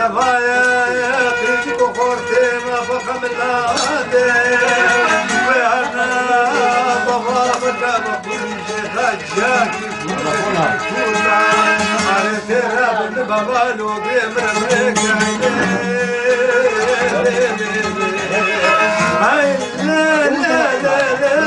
نفايا كريتك وخورتي ما فخم الهادي ويانا ضفافك مقبول شيخ الجاكي كولا عرفت راب بابا لو بيمرك هاي لا لا لا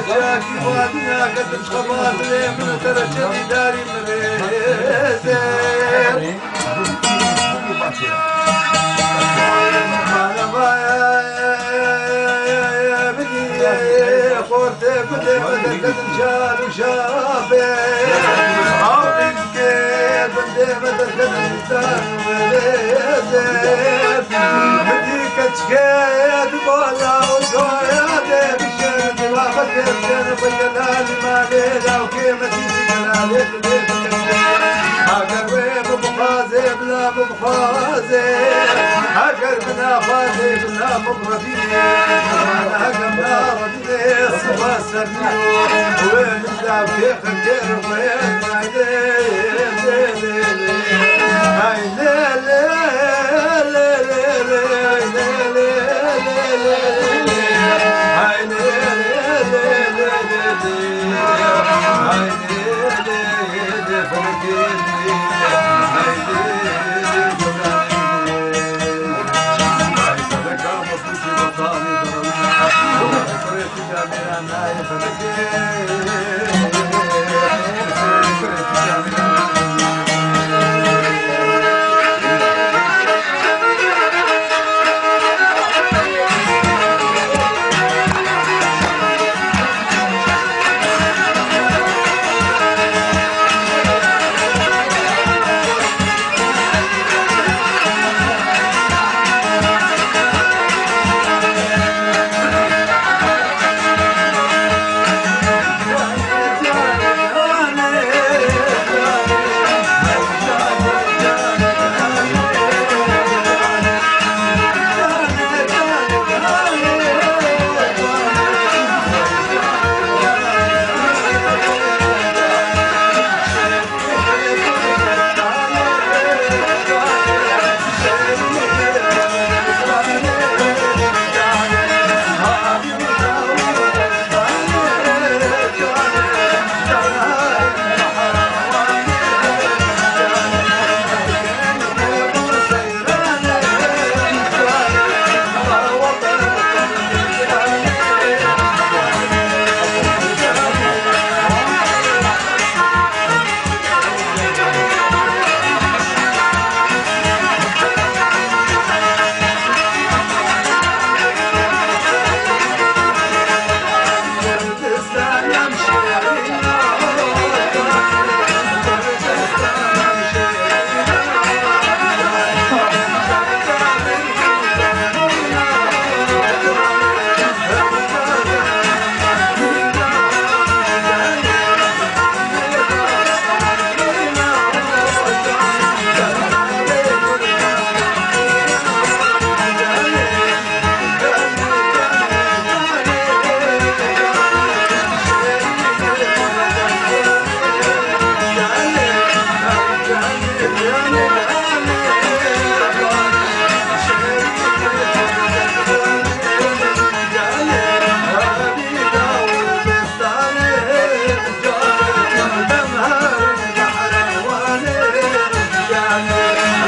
جاكي وادنا قد خبر لي من ترجل داري مريزة أنا بايا بدي خورتي بدي بدي شال وشافي عاودك بدي بدي مريزة بدي كتشكيت بولا وشوياتي بجلال ما ليلة وكيمتي بجلال هاكر بمخازي بلا بمخازي هاكر بنا خازي بلا مبردي انا قمنا ردي صبا سبيو وين الدعم كيف الكير وين هاي ليلة Thank you.